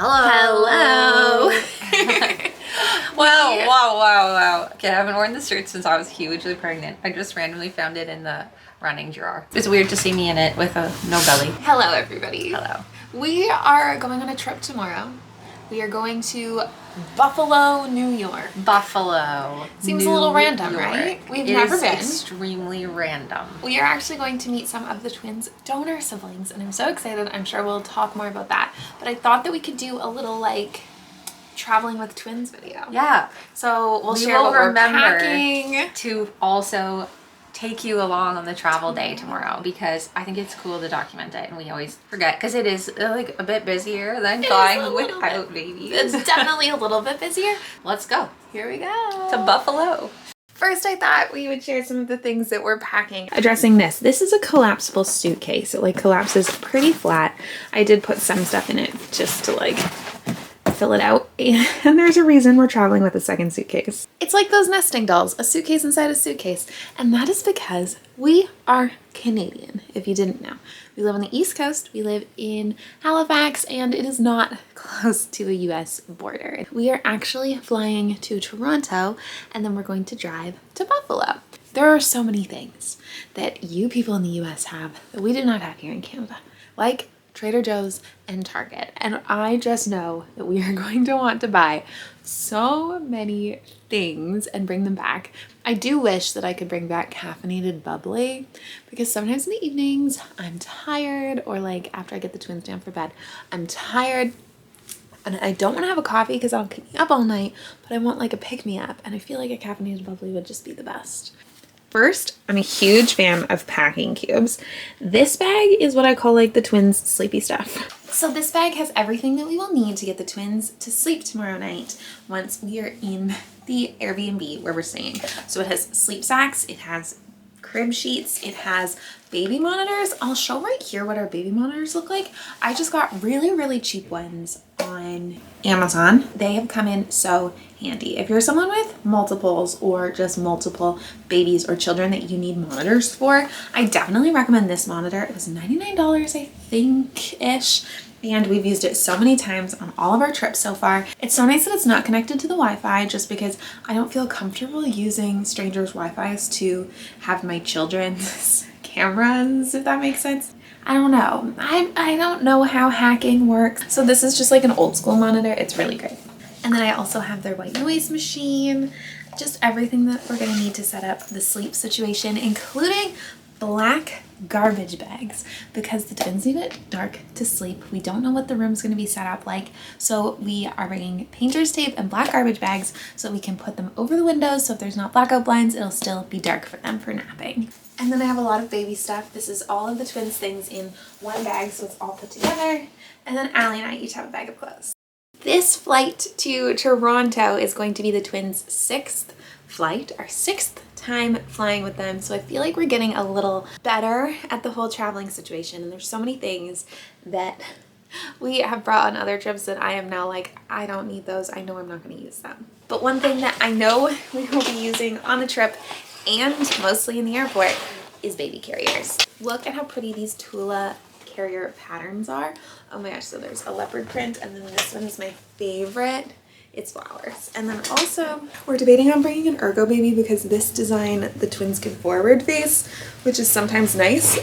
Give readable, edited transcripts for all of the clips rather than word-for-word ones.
Hello. Wow. Okay, I haven't worn this shirt since I was hugely pregnant. I just randomly found it in the running drawer. It's weird to see me in it with no belly. Hello, everybody. Hello. We are going on a trip tomorrow. We are going to Buffalo, New York. Buffalo. Seems a little random, right? We've never been. Extremely random. We are actually going to meet some of the twins' donor siblings, and I'm so excited. I'm sure we'll talk more about that. But I thought that we could do a little like traveling with twins video. Yeah. So we'll share what we're packing. To also take you along on the travel day tomorrow, because I think it's cool to document it, and we always forget because it is like a bit busier than flying without babies. It's definitely a little bit busier. Let's go. Here we go. To Buffalo. First, I thought we would share some of the things that we're packing. Addressing this. This is a collapsible suitcase. It like collapses pretty flat. I did put some stuff in it just to like fill it out, and there's a reason we're traveling with a second suitcase. It's like those nesting dolls, a suitcase inside a suitcase, and that is because we are Canadian, if you didn't know. We live on the East Coast, we live in Halifax, and it is not close to a US border. We are actually flying to Toronto, and then we're going to drive to Buffalo. There are so many things that you people in the US have that we do not have here in Canada, like Trader Joe's and Target, and I just know that we are going to want to buy so many things and bring them back. I do wish that I could bring back caffeinated bubbly, because sometimes in the evenings I'm tired, or like after I get the twins down for bed, I'm tired and I don't want to have a coffee because I'll keep me up all night, but I want like a pick-me-up, and I feel like a caffeinated bubbly would just be the best. First, I'm a huge fan of packing cubes. This bag is what I call like the twins' sleepy stuff. So this bag has everything that we will need to get the twins to sleep tomorrow night once we are in the Airbnb where we're staying. So it has sleep sacks, it has crib sheets, it has baby monitors. I'll show right here what our baby monitors look like. I just got really cheap ones on Amazon. They have come in so handy. If you're someone with multiples or just multiple babies or children that you need monitors for, I definitely recommend this monitor. It was $99, I think-ish. And we've used it so many times on all of our trips so far. It's so nice that it's not connected to the Wi-Fi, just because I don't feel comfortable using strangers' Wi-Fi's to have my children's cameras, if that makes sense. I don't know. I don't know how hacking works. So this is just like an old school monitor. It's really great. And then I also have their white noise machine, just everything that we're gonna need to set up the sleep situation, including black garbage bags, because the twins need it dark to sleep. We don't know what the room's going to be set up like, so we are bringing painter's tape and black garbage bags so we can put them over the windows, so if there's not blackout blinds, it'll still be dark for them for napping. And then I have a lot of baby stuff. This is all of the twins' things in one bag, so it's all put together. And then Allie and I each have a bag of clothes. This flight to Toronto is going to be the twins' 6th flight, our 6th time flying with them, so I feel like we're getting a little better at the whole traveling situation, and there's so many things that we have brought on other trips that I am now like, I don't need those, I know I'm not going to use them. But one thing that I know we will be using on the trip, and mostly in the airport, is baby carriers. Look at how pretty these Tula carrier patterns are. Oh my gosh, so there's a leopard print, and then this one is my favorite. It's flowers. And then also we're debating on bringing an Ergo baby, because this design the twins can forward face, which is sometimes nice,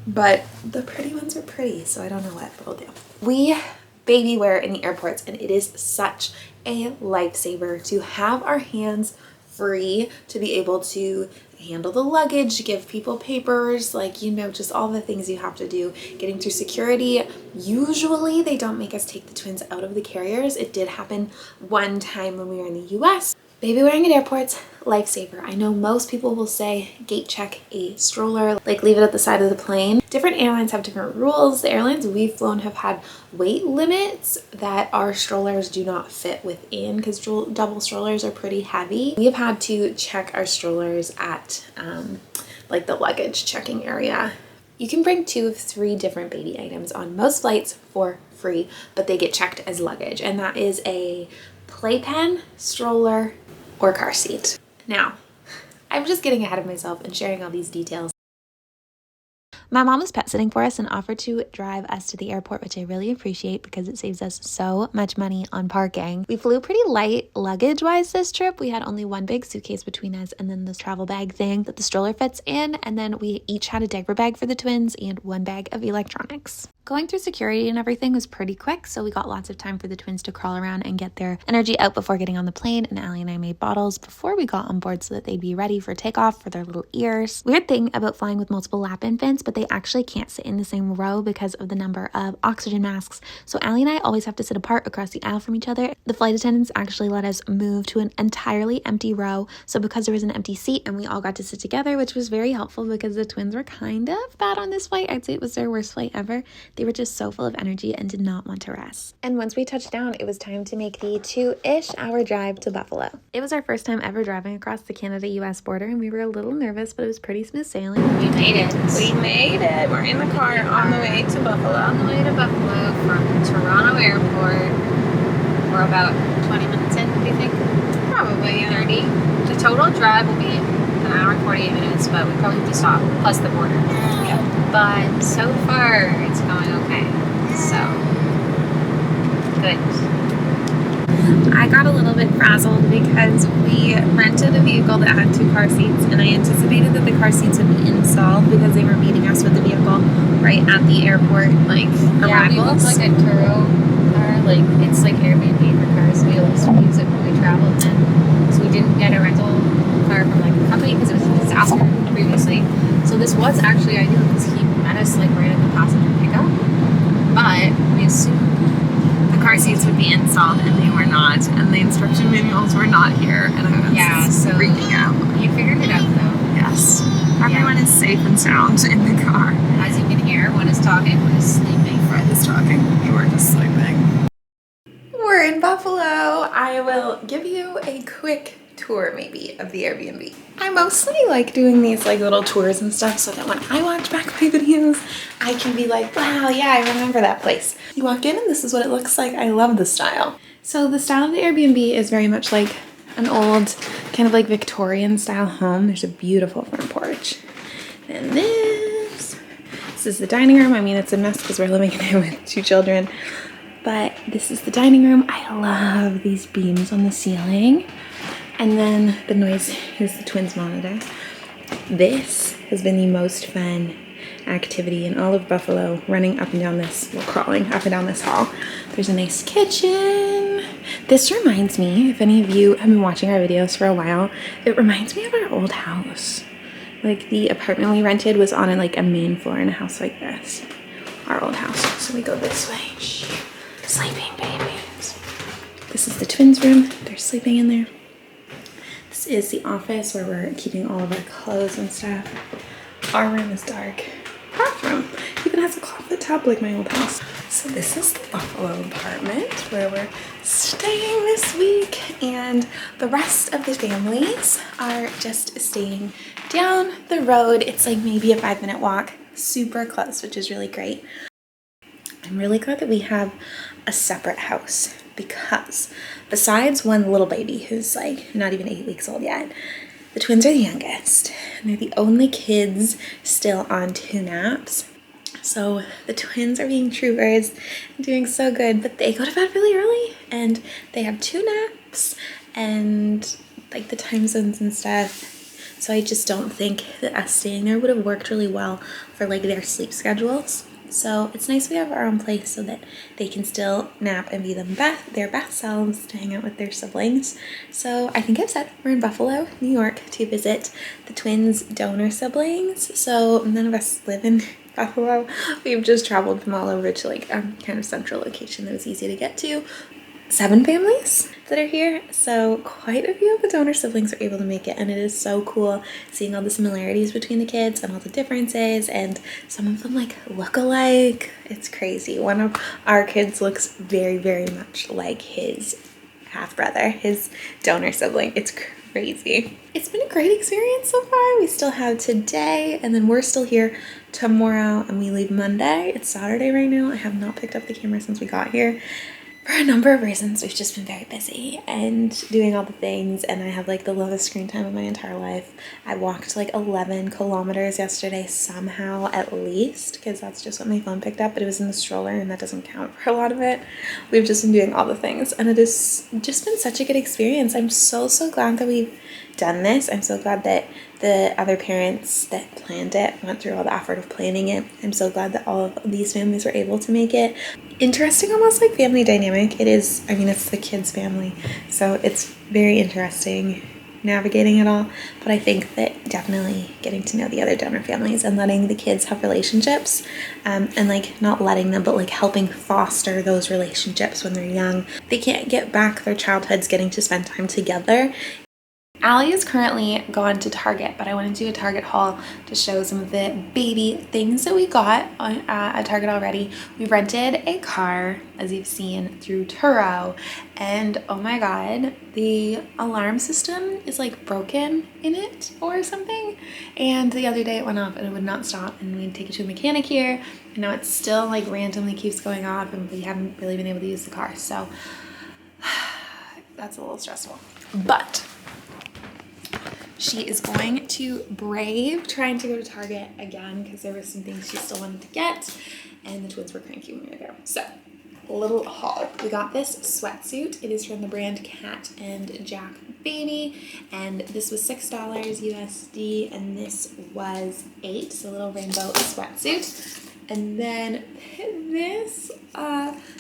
but the pretty ones are pretty, so I don't know what we'll do. We baby wear in the airports, and it is such a lifesaver to have our hands free to be able to handle the luggage, give people papers, like, you know, just all the things you have to do getting through security. Usually they don't make us take the twins out of the carriers. It did happen one time when we were in the US. Baby wearing at airports, lifesaver. I know most people will say gate check a stroller, like leave it at the side of the plane. Different airlines have different rules. The airlines we've flown have had weight limits that our strollers do not fit within, because double strollers are pretty heavy. We have had to check our strollers at like the luggage checking area. You can bring 2 of 3 different baby items on most flights for free, but they get checked as luggage, and that is a playpen, stroller, or car seat. Now, I'm just getting ahead of myself and sharing all these details. My mom was pet sitting for us and offered to drive us to the airport, which I really appreciate because it saves us so much money on parking. We flew pretty light luggage-wise this trip. We had only one big suitcase between us and then this travel bag thing that the stroller fits in, and then we each had a diaper bag for the twins and one bag of electronics. Going through security and everything was pretty quick, so we got lots of time for the twins to crawl around and get their energy out before getting on the plane, and Allie and I made bottles before we got on board so that they'd be ready for takeoff for their little ears. Weird thing about flying with multiple lap infants, but they actually can't sit in the same row because of the number of oxygen masks, so Allie and I always have to sit apart across the aisle from each other. The flight attendants actually let us move to an entirely empty row, so because there was an empty seat and we all got to sit together, which was very helpful because the twins were kind of bad on this flight. I'd say it was their worst flight ever. They were just so full of energy and did not want to rest. And once we touched down, it was time to make the 2-ish hour drive to Buffalo. It was our first time ever driving across the Canada-US border, and we were a little nervous, but it was pretty smooth sailing. We made it. We made it. We're in the car on the way to Buffalo. On the way to Buffalo from Toronto Airport. We're about 20 minutes in, do you think? Probably, yeah. 30. The total drive will be an hour and 48 minutes, but we probably have to stop, plus the border. Yeah. But so far, it's going okay. So, good. I got a little bit frazzled because we rented a vehicle that had 2 car seats, and I anticipated that the car seats would be installed because they were meeting us with the vehicle right at the airport, like, Yeah, we booked arrivals. like a Turo car, like, it's like Airbnb for cars. We always use it when we travel, and so we didn't get a rental car from like a company because it was a disaster previously. So this was actually ideal because he met us like right at the passenger pickup, but we assumed The car seats would be installed, and they were not, and the instruction manuals were not here, and I was freaking out. You figured it out though. Yes. Everyone is safe and sound in the car. As you can hear, one is talking, one is sleeping. Fred is talking. We're just sleeping. We're in Buffalo. I will give you a quick tour maybe of the Airbnb. I mostly like doing these like little tours and stuff so that when I watch back my videos, I can be like, wow, yeah, I remember that place. You walk in and this is what it looks like. I love the style. So the style of the Airbnb is very much like an old kind of like Victorian style home. There's a beautiful front porch. And this is the dining room. I mean, it's a mess because we're living in it with 2 children. But this is the dining room. I love these beams on the ceiling. And then the noise is the twins monitor. This has been the most fun activity in all of Buffalo, running up and down this, well, crawling up and down this hall. There's a nice kitchen. This reminds me, if any of you have been watching our videos for a while, it reminds me of our old house. Like the apartment we rented was on like a main floor in a house like this. Our old house. So we go this way. Shh. Sleeping babies. This is the twins' room. They're sleeping in there. This is the office where we're keeping all of our clothes and stuff. Our room is dark. Bathroom even has a closet tub like my old house. So this is the Buffalo apartment where we're staying this week, and the rest of the families are just staying down the road. It's like maybe a 5-minute walk, super close, which is really great. I'm really glad that we have a separate house because besides one little baby who's like not even 8 weeks old yet, the twins are the youngest, and they're the only kids still on 2 naps. So the twins are being troopers and doing so good, but they go to bed really early and they have 2 naps and like the time zones and stuff. So I just don't think that us staying there would have worked really well for like their sleep schedules. So it's nice we have our own place so that they can still nap and be their best selves to hang out with their siblings. So I think I've said we're in Buffalo, New York to visit the twins' donor siblings. So none of us live in Buffalo. We've just traveled from all over to like a kind of central location that was easy to get to. 7 families that are here, so quite a few of the donor siblings are able to make it, and it is so cool seeing all the similarities between the kids and all the differences, and some of them like look alike. It's crazy. One of our kids looks very, very much like his half-brother, his donor sibling. It's crazy. It's been a great experience so far. We still have today, and then we're still here tomorrow, and we leave Monday. It's Saturday right now. I have not picked up the camera since we got here. for a number of reasons, we've just been very busy and doing all the things, and I have like the lowest screen time of my entire life. I walked like 11 kilometers yesterday somehow, at least, because that's just what my phone picked up, but it was in the stroller and that doesn't count for a lot of it. We've just been doing all the things, and it has just been such a good experience. I'm so glad that we've done this. I'm so glad that the other parents that planned it went through all the effort of planning it. I'm so glad that all of these families were able to make it. Interesting, almost like family dynamic. It is, I mean, it's the kids' family, so it's very interesting navigating it all. But I think that definitely getting to know the other donor families and letting the kids have relationships, and like not letting them, but like helping foster those relationships when they're young. They can't get back their childhoods getting to spend time together. Allie is currently gone to Target, but I want to do a Target haul to show some of the baby things that we got at Target already. We rented a car, as you've seen, through Turo, and oh my god, the alarm system is like broken in it or something, and the other day it went off and it would not stop, and we'd take it to a mechanic here, and now it still like randomly keeps going off, and we haven't really been able to use the car, so that's a little stressful. But she is going to brave trying to go to Target again because there were some things she still wanted to get, and the twins were cranky when we were there. So, a little haul. We got this sweatsuit. It is from the brand Cat and Jack Baby, and this was $6 USD, and this was $8, so a little rainbow sweatsuit. And then this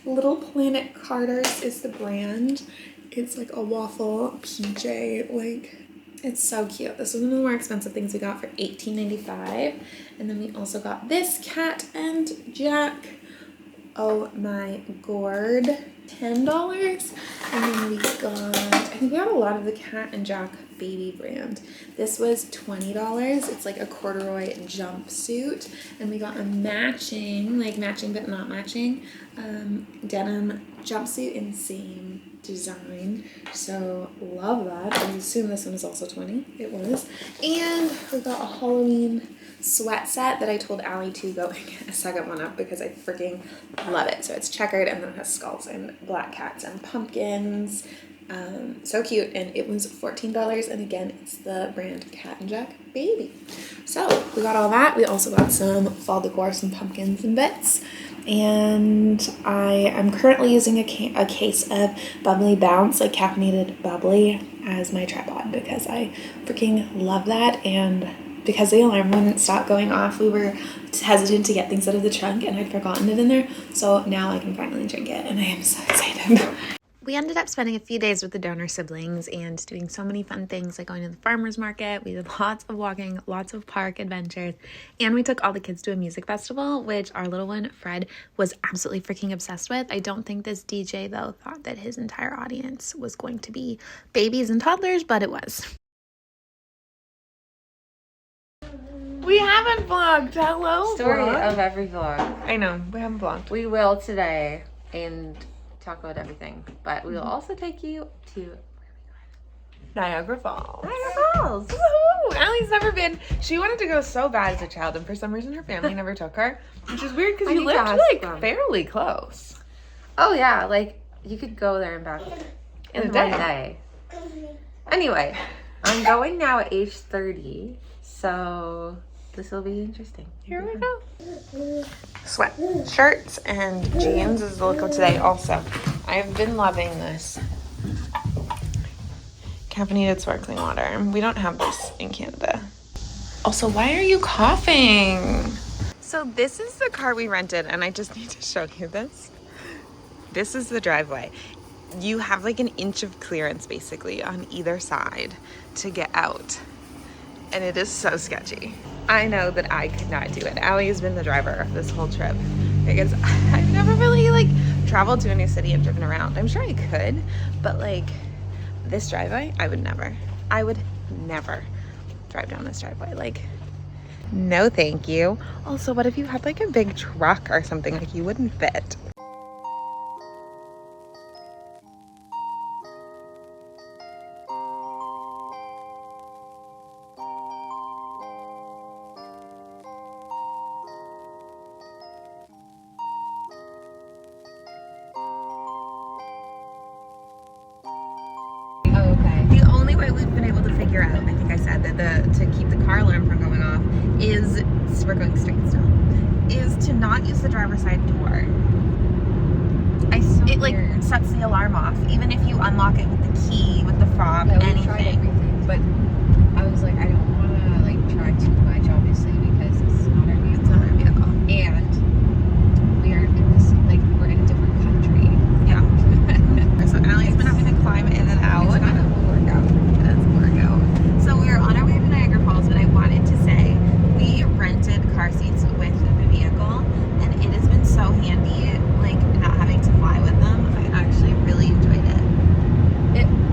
Little Planet Carter's is the brand. It's like a waffle PJ, like, it's so cute. This was one of the more expensive things we got for $18.95. And then we also got this Cat and Jack. Oh my gourd. $10. And then we got, I think we got a lot of the Cat and Jack Baby brand. This was $20. It's like a corduroy jumpsuit. And we got a matching, like matching but not matching, denim jumpsuit in the same design, so love that. I assume this one is also 20. It was. And we got a Halloween sweat set that I told Allie to go and get a second one up because I freaking love it. So it's checkered and then it has skulls and black cats and pumpkins. So cute, and it was $14, and again it's the brand Cat and Jack Baby. So we got all that. We also got some fall decor, some pumpkins and bits. And I am currently using a case of Bubbly Bounce, like caffeinated bubbly, as my tripod because I freaking love that. And because the alarm wouldn't stop going off, we were hesitant to get things out of the trunk, and I'd forgotten it in there. So now I can finally drink it, and I am so excited. We ended up spending a few days with the donor siblings and doing so many fun things, like going to the farmer's market. We did lots of walking, lots of park adventures, and we took all the kids to a music festival, which our little one, Fred, was absolutely freaking obsessed with. I don't think this DJ, though, thought that his entire audience was going to be babies and toddlers, but it was. We haven't vlogged. Hello, Story vlog. of every vlog. I know, we haven't vlogged. We will today and talk about everything, but we will also take you to Niagara Falls. Niagara Falls. Woohoo! Allie's never been. She wanted to go so bad as a child, and for some reason her family never took her, which is weird because you lived like fairly close. Oh yeah, like you could go there and back In a one day. Anyway, I'm going now at age 30, so this will be interesting. Here we go. Sweat shirts and jeans is the look of today also. I've been loving this caffeinated sparkling water. We don't have this in Canada. Also, why are you coughing? So this is the car we rented, and I just need to show you this. This is the driveway. You have like an inch of clearance basically on either side to get out. And it is so sketchy. I know that I could not do it. Allie has been the driver this whole trip because I've never really like traveled to a new city and driven around. I'm sure I could, but like this driveway, I would never drive down this driveway. Like, no thank you. Also, what if you had like a big truck or something? Like you wouldn't fit. to keep the car alarm from going off is, we're going straight still, is to not use the driver's side door. It like sets the alarm off, even if you unlock it with the key, with the fob, Yeah, we anything. tried everything, but I was like, I don't want to like try too much, obviously, because it's not our vehicle. It's not our vehicle. And we aren't in this, like, we're in a different country. Yeah. So Allie's been having to climb in and out. It's kind of a workout. That's a workout. So we were on our way to Niagara Falls, but I wanted to say we rented car seats with the vehicle, and it has been so handy, like not having to fly with them. I actually really enjoyed it.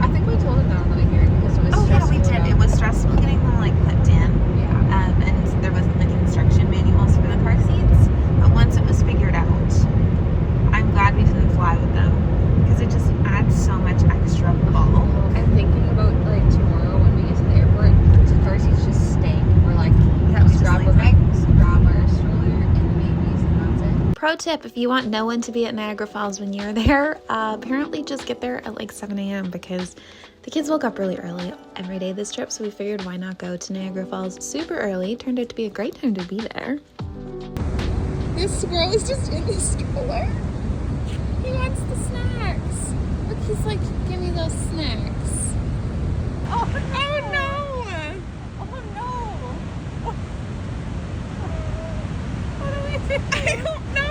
I think we told them that on the way here because it was stressful. Yeah, we did. It was stressful getting them like clipped in. Yeah. And there wasn't like instruction manuals for the car seats. But once it was figured out, I'm glad we didn't fly with them because it just adds so much extra ball. I'm thinking about like tomorrow when we get to the airport, the car seats just stay. We're like, Yeah, we just just grab our leave them. bags, grab our stroller and the babies, and that's it. Pro tip, if you want no one to be at Niagara Falls when you're there, apparently just get there at like 7 a.m. because the kids woke up really early every day this trip, so we figured why not go to Niagara Falls super early. Turned out to be a great time to be there. This squirrel is just in the stroller. He wants the snacks. Look, he's like, give me those snacks. Oh no! Oh no! What do we do? I don't know.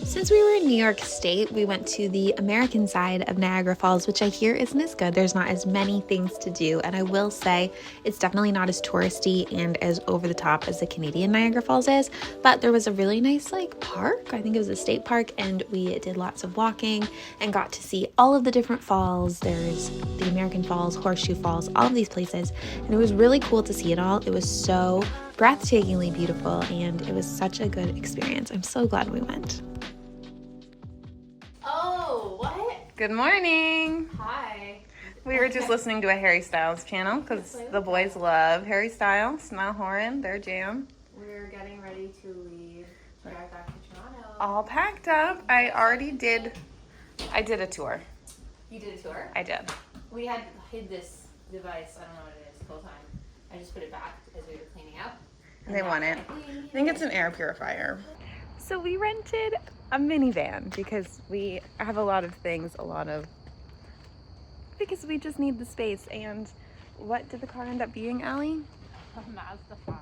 Since we were in New York State, we went to the American side of Niagara Falls, which I hear isn't as good. There's not as many things to do, and I will say it's definitely not as touristy and as over the top as the Canadian Niagara Falls is, but there was a really nice like park. I think it was a state park, and we did lots of walking and got to see all of the different falls. There's the American Falls, Horseshoe Falls, all of these places, and it was really cool to see it all. It was so breathtakingly beautiful, and it was such a good experience. I'm so glad we went. Oh, what? Good morning. Hi. We were just listening to a Harry Styles channel because the boys love Harry Styles, Niall Horan, their jam. We're getting ready to leave. Drive back to Toronto. All packed up. I did a tour. You did a tour? I did. We had hid this device. I don't know what it is the whole time. I just put it back as we were cleaning up. They want it. I think it's an air purifier. So we rented a minivan because we have a lot of things, because we just need the space. And what did the car end up being, Allie? A Mazda 5.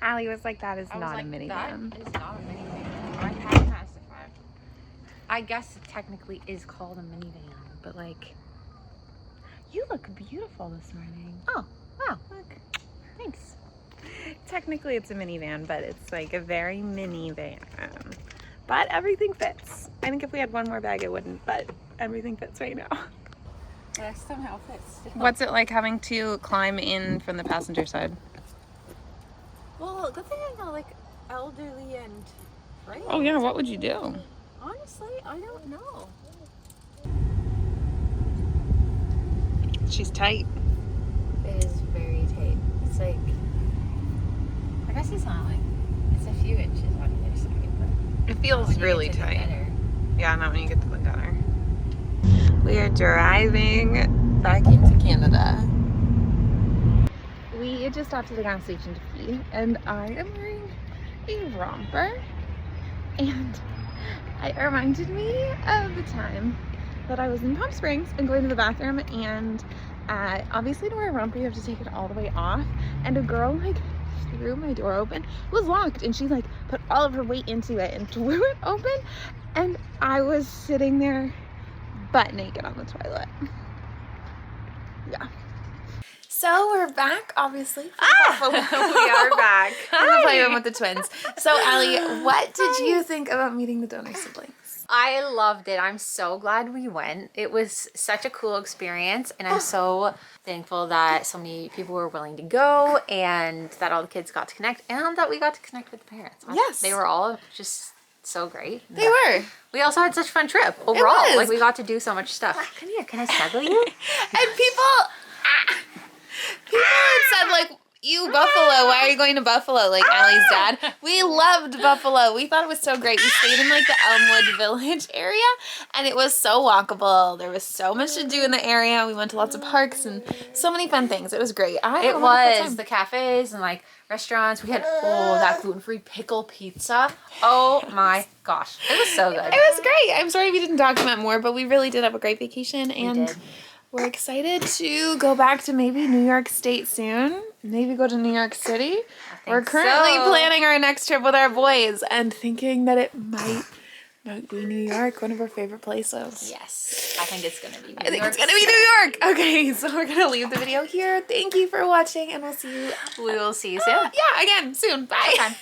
Allie was like, that is I was not like, a minivan. That is not a minivan. I had a Mazda 5. I guess it technically is called a minivan, but like, You look beautiful this morning. oh, wow. Look. Thanks. Technically it's a minivan, but it's like a very mini van. But everything fits. I think if we had one more bag it wouldn't, but everything fits right now. That somehow fits. What's it like having to climb in from the passenger side? Well, good thing I'm not like elderly and frail. Oh yeah, what would you do? Honestly, I don't know. She's tight. It is very tight. It's like, I guess it's not like, it's a few inches on either side, but It feels when you really get to the tight. gutter, Yeah, not when you get to the gutter. We are driving back into Canada. We just stopped at the gas station to pee, and I am wearing a romper. And it reminded me of the time that I was in Palm Springs and going to the bathroom, and obviously to wear a romper you have to take it all the way off, and a girl like threw my door open. It was locked, and she like put all of her weight into it and threw it open, and I was sitting there butt naked on the toilet. Yeah. So we're back, obviously. We are back. In the playroom with the twins. So Allie, what did you think about meeting the donor siblings? I loved it. I'm so glad we went. It was such a cool experience, and I'm so thankful that so many people were willing to go, and that all the kids got to connect, and that we got to connect with the parents. Yes. They were all just so great. They were. We also had such a fun trip overall. was. Like, we got to do so much stuff. Come here, can I snuggle you? And people had said like, Ew, Buffalo. Why are you going to Buffalo? Like Allie's dad. We loved Buffalo. We thought it was so great. We stayed in like the Elmwood Village area and it was so walkable. There was so much to do in the area. We went to lots of parks and so many fun things. It was great. It was the cafes and like restaurants. We had that gluten-free pickle pizza. Oh my gosh, it was so good. It was great. I'm sorry we didn't document more, but we really did have a great vacation and we're excited to go back to maybe New York State soon. Maybe go to New York City. We're currently planning our next trip with our boys and thinking that it might be New York, one of our favorite places. Yes, I think it's gonna be New York. I think it's gonna be New York. Okay, so we're gonna leave the video here. Thank you for watching and we'll see you. We will see you soon. Yeah, again soon. Bye. Bye.